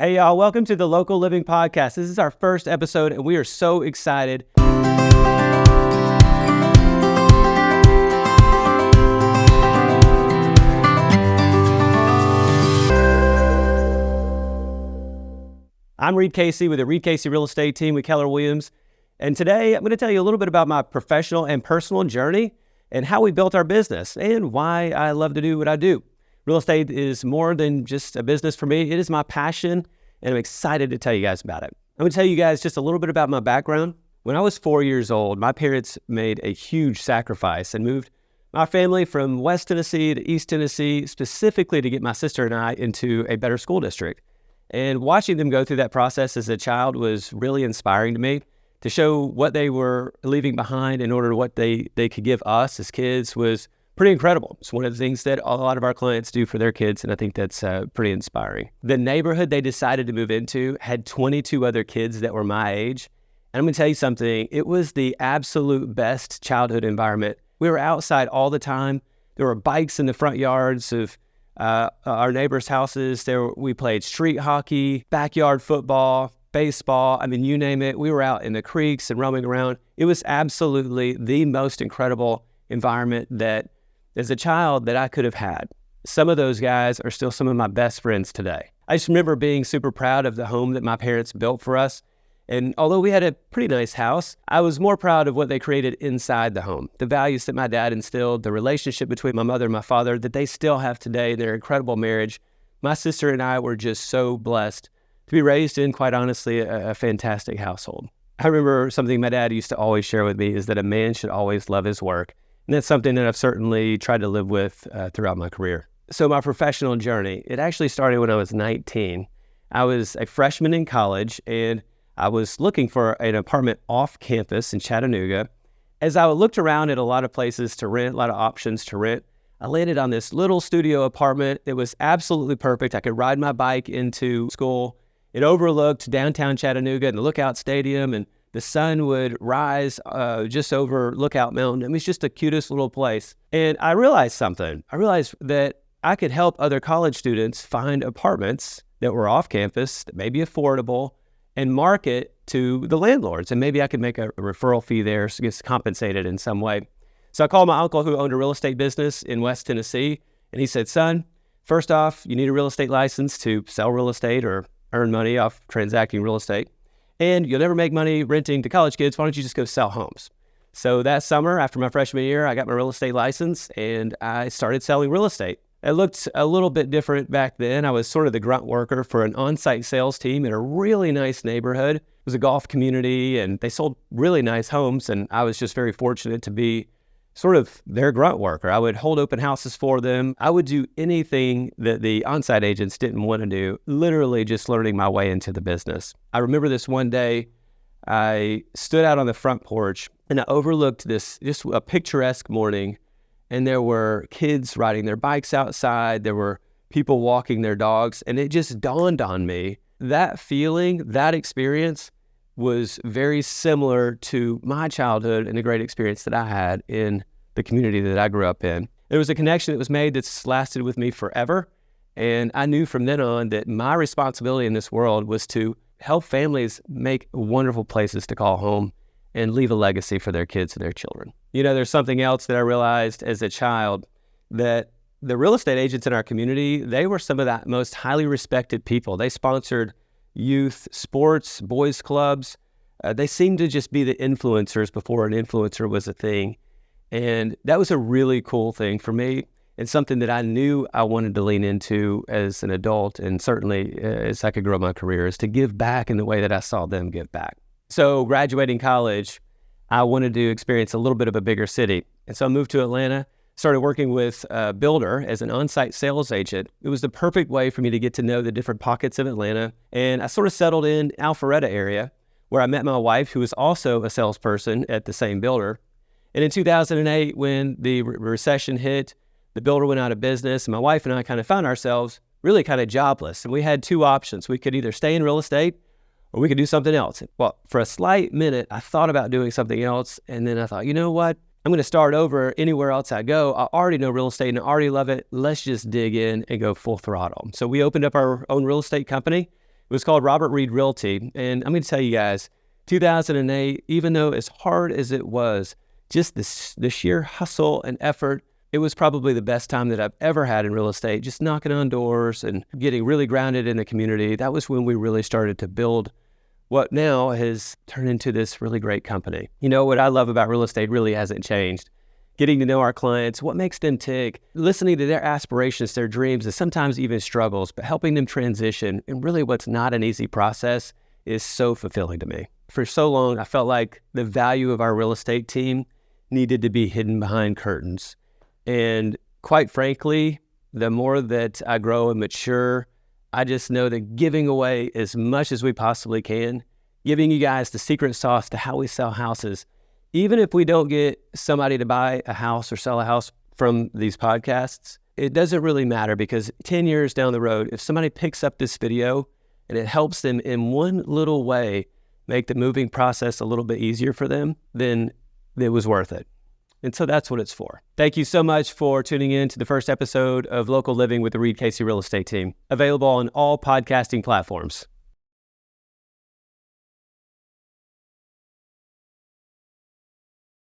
Hey, y'all, welcome to the Local Living Podcast. This is our first episode, and we are so excited. I'm Reid Casey with the Reid Casey Real Estate Team with Keller Williams, and today I'm going to tell you a little bit about my professional and personal journey and how we built our business and why I love to do what I do. Real estate is more than just a business for me. It is my passion, and I'm excited to tell you guys about it. I'm going to tell you guys just a little bit about my background. When I was 4 years old, my parents made a huge sacrifice and moved my family from West Tennessee to East Tennessee, specifically to get my sister and I into a better school district. And watching them go through that process as a child was really inspiring to me. To show what they were leaving behind in order to what they could give us as kids was pretty incredible. It's one of the things that a lot of our clients do for their kids, and I think that's pretty inspiring. The neighborhood they decided to move into had 22 other kids that were my age. And I'm going to tell you something, it was the absolute best childhood environment. We were outside all the time. There were bikes in the front yards of our neighbors' houses. We played street hockey, backyard football, baseball, I mean, you name it. We were out in the creeks and roaming around. It was absolutely the most incredible environment that, as a child, that I could have had. Some of those guys are still some of my best friends today. I just remember being super proud of the home that my parents built for us. And although we had a pretty nice house, I was more proud of what they created inside the home. The values that my dad instilled, the relationship between my mother and my father that they still have today, their incredible marriage. My sister and I were just so blessed to be raised in, quite honestly, a fantastic household. I remember something my dad used to always share with me is that a man should always love his work. And that's something that I've certainly tried to live with throughout my career. So my professional journey, it actually started when I was 19. I was a freshman in college, and I was looking for an apartment off campus in Chattanooga. As I looked around at a lot of places to rent, a lot of options to rent, I landed on this little studio apartment. It was absolutely perfect. I could ride my bike into school. It overlooked downtown Chattanooga and the Lookout Stadium, and the sun would rise just over Lookout Mountain. It was just the cutest little place. And I realized something. I realized that I could help other college students find apartments that were off campus, that may be affordable, and market to the landlords. And maybe I could make a referral fee there, so get compensated in some way. So I called my uncle who owned a real estate business in West Tennessee, and he said, son, first off, you need a real estate license to sell real estate or earn money off transacting real estate. And you'll never make money renting to college kids. Why don't you just go sell homes? So that summer, after my freshman year, I got my real estate license and I started selling real estate. It looked a little bit different back then. I was sort of the grunt worker for an on-site sales team in a really nice neighborhood. It was a golf community and they sold really nice homes. And I was just very fortunate to be sort of their grunt worker. I would hold open houses for them. I would do anything that the on-site agents didn't want to do, literally just learning my way into the business. I remember this one day, I stood out on the front porch and I overlooked this, just a picturesque morning, and there were kids riding their bikes outside. There were people walking their dogs, and it just dawned on me, that feeling, that experience was very similar to my childhood and the great experience that I had in the community that I grew up in. There was a connection that was made that's lasted with me forever. And I knew from then on that my responsibility in this world was to help families make wonderful places to call home and leave a legacy for their kids and their children. You know, there's something else that I realized as a child, that the real estate agents in our community, they were some of the most highly respected people. They sponsored youth sports, boys clubs. They seemed to just be the influencers before an influencer was a thing. And that was a really cool thing for me, and something that I knew I wanted to lean into as an adult, and certainly as I could grow my career, is to give back in the way that I saw them give back. So graduating college, I wanted to experience a little bit of a bigger city. And so I moved to Atlanta, started working with a builder as an on-site sales agent. It was the perfect way for me to get to know the different pockets of Atlanta. And I sort of settled in Alpharetta area, where I met my wife, who was also a salesperson at the same builder. And in 2008, when the recession hit, the builder went out of business, and my wife and I kind of found ourselves really kind of jobless. And we had two options. We could either stay in real estate or we could do something else. Well, for a slight minute, I thought about doing something else. And then I thought, you know what? I'm going to start over anywhere else I go. I already know real estate and I already love it. Let's just dig in and go full throttle. So we opened up our own real estate company It was called Robert Reid Realty. And I'm going to tell you guys, 2008, even though as hard as it was, just the sheer hustle and effort, it was probably the best time that I've ever had in real estate, just knocking on doors and getting really grounded in the community. That was when we really started to build what now has turned into this really great company. You know, what I love about real estate really hasn't changed. Getting to know our clients, what makes them tick, listening to their aspirations, their dreams, and sometimes even struggles, but helping them transition. And really what's not an easy process is so fulfilling to me. For so long, I felt like the value of our real estate team needed to be hidden behind curtains. And quite frankly, the more that I grow and mature, I just know that giving away as much as we possibly can, giving you guys the secret sauce to how we sell houses, even if we don't get somebody to buy a house or sell a house from these podcasts, it doesn't really matter, because 10 years down the road, if somebody picks up this video and it helps them in one little way make the moving process a little bit easier for them, then it was worth it. And so that's what it's for. Thank you so much for tuning in to the first episode of Local Living with the Reid Casey Real Estate Team, available on all podcasting platforms.